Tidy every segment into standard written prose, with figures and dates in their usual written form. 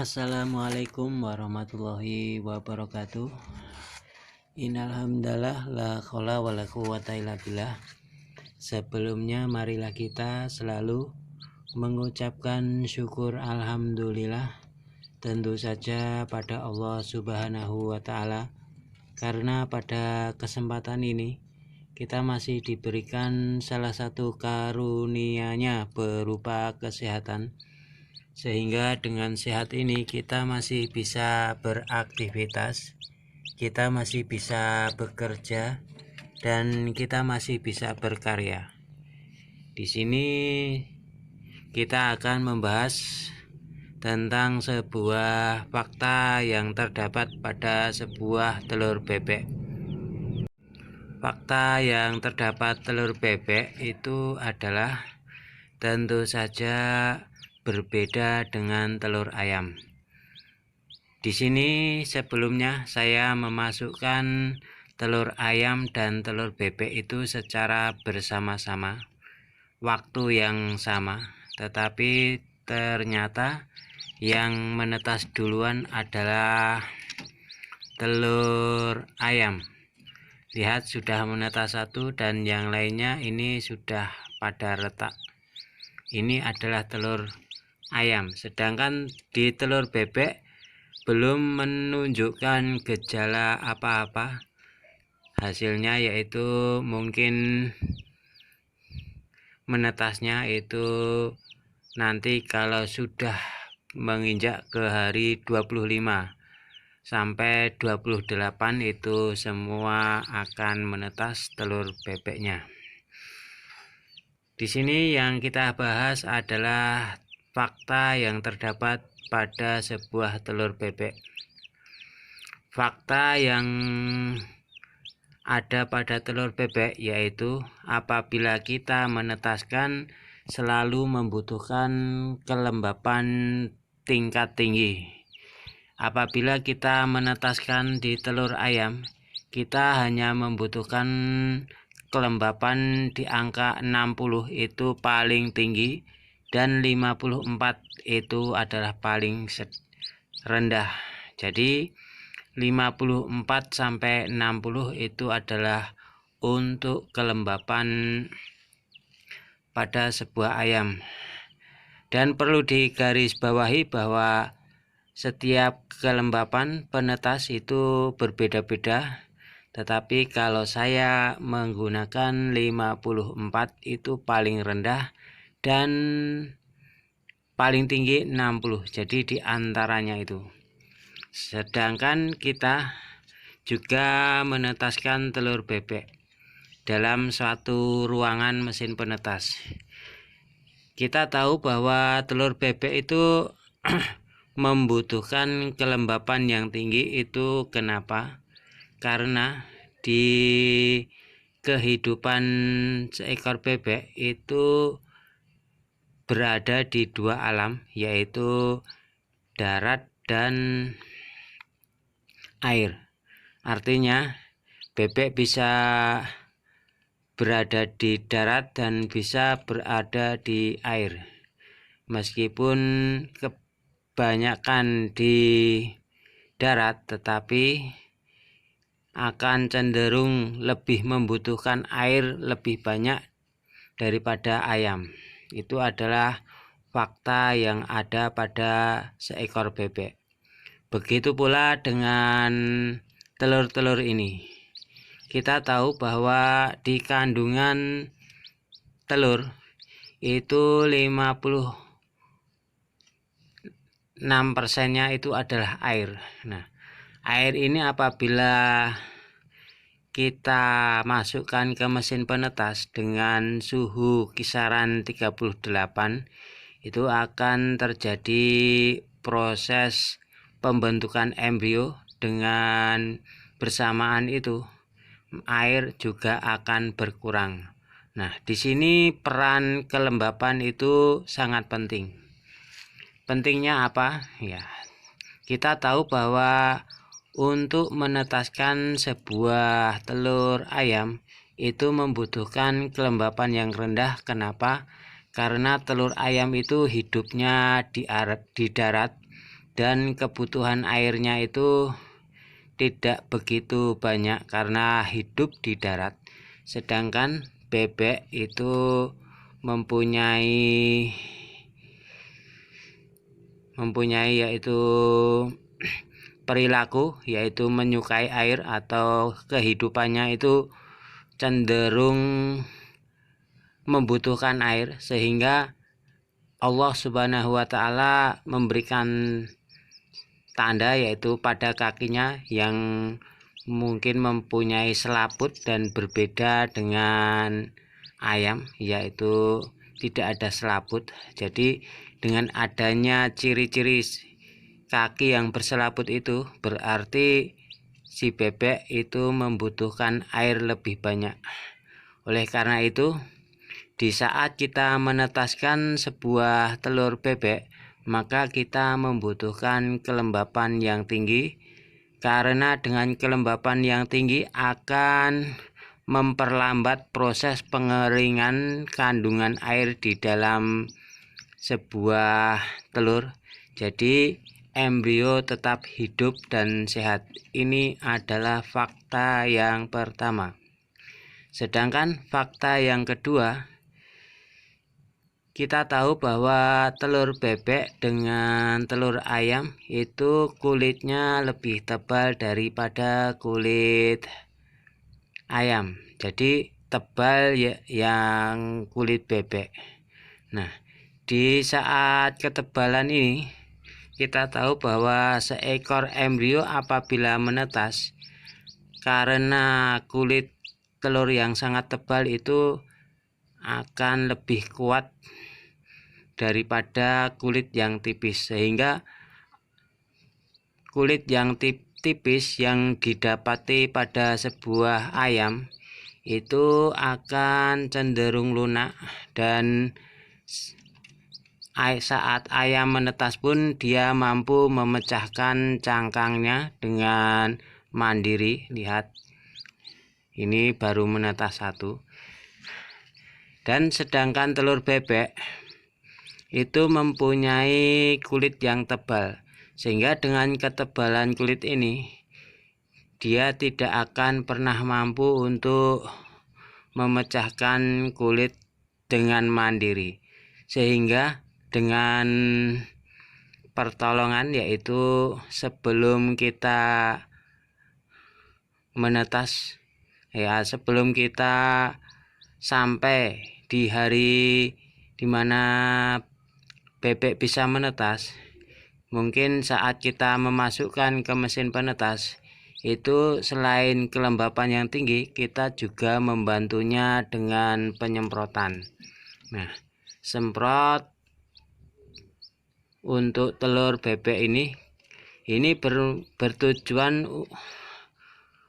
Assalamualaikum warahmatullahi wabarakatuh. Innalhamdalillah la khola wa la quwata illa billah. Sebelumnya marilah kita selalu mengucapkan syukur alhamdulillah tentu saja pada Allah Subhanahu wa taala, karena pada kesempatan ini kita masih diberikan salah satu karunia-Nya berupa kesehatan, sehingga dengan sehat ini kita masih bisa beraktivitas, kita masih bisa bekerja, dan kita masih bisa berkarya. Di sini kita akan membahas tentang sebuah fakta yang terdapat pada sebuah telur bebek. Fakta yang terdapat telur bebek itu adalah tentu saja berbeda dengan telur ayam. Di sini sebelumnya saya memasukkan telur ayam dan telur bebek itu secara bersama-sama, waktu yang sama, tetapi ternyata yang menetas duluan adalah telur ayam. Lihat, sudah menetas satu dan yang lainnya ini sudah pada retak. Ini adalah telur ayam, sedangkan di telur bebek belum menunjukkan gejala apa-apa. Hasilnya yaitu mungkin menetasnya itu nanti kalau sudah menginjak ke hari 25 sampai 28 itu semua akan menetas telur bebeknya. Di sini yang kita bahas adalah fakta yang terdapat pada sebuah telur bebek. Fakta yang ada pada telur bebek yaitu apabila kita menetaskan selalu membutuhkan kelembapan tingkat tinggi. Apabila kita menetaskan di telur ayam, kita hanya membutuhkan kelembapan di angka 60 itu paling tinggi, dan 54 itu adalah paling rendah. Jadi 54 sampai 60 itu adalah untuk kelembapan pada sebuah ayam. Dan perlu digarisbawahi bahwa setiap kelembapan penetas itu berbeda-beda, tetapi kalau saya menggunakan 54 itu paling rendah dan paling tinggi 60, jadi di antaranya itu. Sedangkan kita juga menetaskan telur bebek dalam suatu ruangan mesin penetas. Kita tahu bahwa telur bebek itu membutuhkan kelembapan yang tinggi. Itu kenapa? Karena di kehidupan seekor bebek itu berada di dua alam, yaitu darat dan air. Artinya bebek bisa berada di darat dan bisa berada di air. Meskipun kebanyakan di darat, tetapi akan cenderung lebih membutuhkan air lebih banyak daripada ayam. Itu adalah fakta yang ada pada seekor bebek. Begitu pula dengan telur-telur ini. Kita tahu bahwa di kandungan telur itu 56%-nya itu adalah air. Nah, air ini apabila kita masukkan ke mesin penetas dengan suhu kisaran 38, itu akan terjadi proses pembentukan embrio. Dengan bersamaan itu air juga akan berkurang. Nah, di sini peran kelembapan itu sangat penting. Pentingnya apa? Ya, kita tahu bahwa untuk menetaskan sebuah telur ayam itu membutuhkan kelembapan yang rendah. Kenapa? Karena telur ayam itu hidupnya di darat dan kebutuhan airnya itu tidak begitu banyak karena hidup di darat. Sedangkan bebek itu mempunyai yaitu perilaku, yaitu menyukai air, atau kehidupannya itu cenderung membutuhkan air, sehingga Allah Subhanahu wa Ta'ala memberikan tanda yaitu pada kakinya yang mungkin mempunyai selaput dan berbeda dengan ayam, yaitu tidak ada selaput. Jadi dengan adanya ciri-ciri kaki yang berselaput itu berarti si bebek itu membutuhkan air lebih banyak. Oleh karena itu, di saat kita menetaskan sebuah telur bebek, maka kita membutuhkan kelembapan yang tinggi, karena dengan kelembapan yang tinggi akan memperlambat proses pengeringan kandungan air di dalam sebuah telur. Jadi embrio tetap hidup dan sehat. Ini adalah fakta yang pertama. Sedangkan fakta yang kedua, kita tahu bahwa telur bebek dengan telur ayam itu kulitnya lebih tebal daripada kulit ayam. Jadi tebal ya yang kulit bebek. Nah, di saat ketebalan ini kita tahu bahwa seekor embrio apabila menetas, karena kulit telur yang sangat tebal itu akan lebih kuat daripada kulit yang tipis, sehingga kulit yang tipis yang didapati pada sebuah ayam itu akan cenderung lunak, dan saat ayam menetas pun dia mampu memecahkan cangkangnya dengan mandiri. Lihat, ini baru menetas satu. Dan sedangkan telur bebek itu mempunyai kulit yang tebal, sehingga dengan ketebalan kulit ini dia tidak akan pernah mampu untuk memecahkan kulit dengan mandiri, sehingga dengan pertolongan, yaitu sebelum kita menetas, ya sebelum kita sampai di hari dimana bebek bisa menetas, mungkin saat kita memasukkan ke mesin penetas itu selain kelembapan yang tinggi, kita juga membantunya dengan penyemprotan. Nah, semprot untuk telur bebek ini bertujuan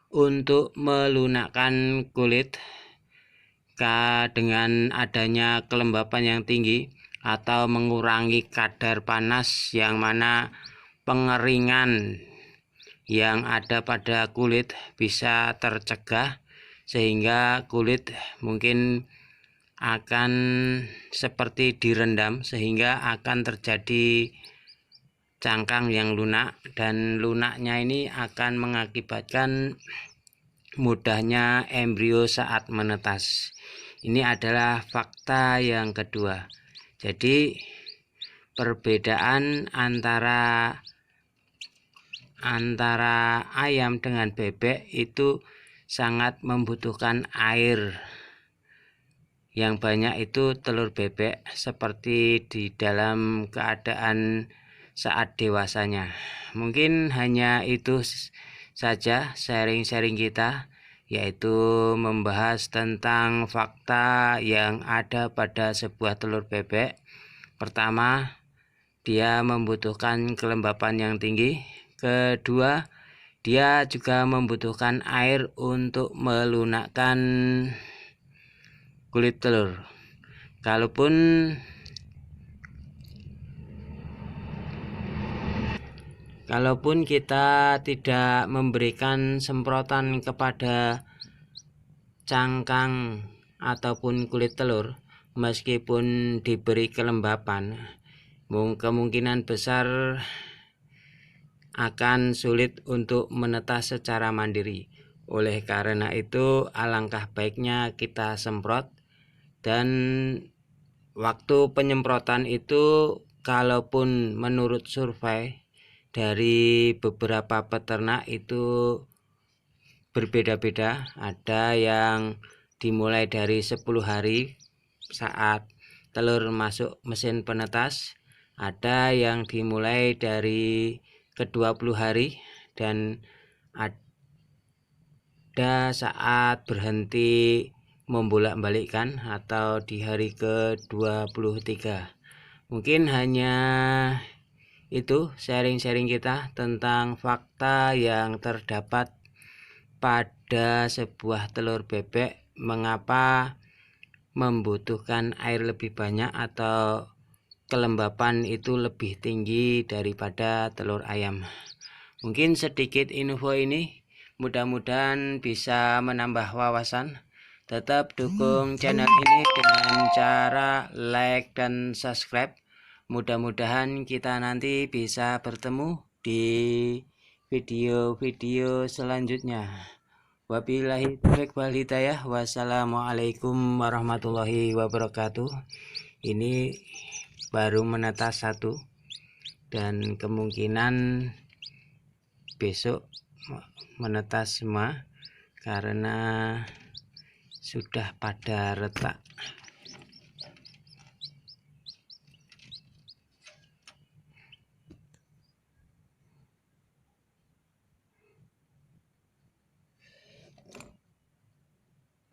untuk melunakkan kulit dengan adanya kelembapan yang tinggi, atau mengurangi kadar panas yang mana pengeringan yang ada pada kulit bisa tercegah, sehingga kulit mungkin akan seperti direndam, sehingga akan terjadi cangkang yang lunak, dan lunaknya ini akan mengakibatkan mudahnya embrio saat menetas. Ini adalah fakta yang kedua. Jadi perbedaan antara ayam dengan bebek itu sangat membutuhkan air yang banyak, itu telur bebek seperti di dalam keadaan saat dewasanya. Mungkin hanya itu saja sharing-sharing kita, yaitu membahas tentang fakta yang ada pada sebuah telur bebek. Pertama, dia membutuhkan kelembapan yang tinggi. Kedua, dia juga membutuhkan air untuk melunakkan kulit telur. Kalaupun kita tidak memberikan semprotan kepada cangkang ataupun kulit telur, meskipun diberi kelembapan, kemungkinan besar akan sulit untuk menetas secara mandiri. Oleh karena itu, alangkah baiknya kita semprot, dan waktu penyemprotan itu kalaupun menurut survei dari beberapa peternak itu berbeda-beda. Ada yang dimulai dari 10 hari saat telur masuk mesin penetas, ada yang dimulai dari ke-20 hari, dan ada saat berhenti membolak-balikkan atau di hari ke-23. Mungkin hanya itu sharing-sharing kita tentang fakta yang terdapat pada sebuah telur bebek, mengapa membutuhkan air lebih banyak atau kelembapan itu lebih tinggi daripada telur ayam. Mungkin sedikit info ini mudah-mudahan bisa menambah wawasan. Tetap dukung channel ini dengan cara like dan subscribe. Mudah-mudahan kita nanti bisa bertemu di video-video selanjutnya. Wabillahi taufiq wal hidayah. Wassalamualaikum warahmatullahi wabarakatuh. Ini baru menetas satu, dan kemungkinan besok menetas semua karena sudah pada retak.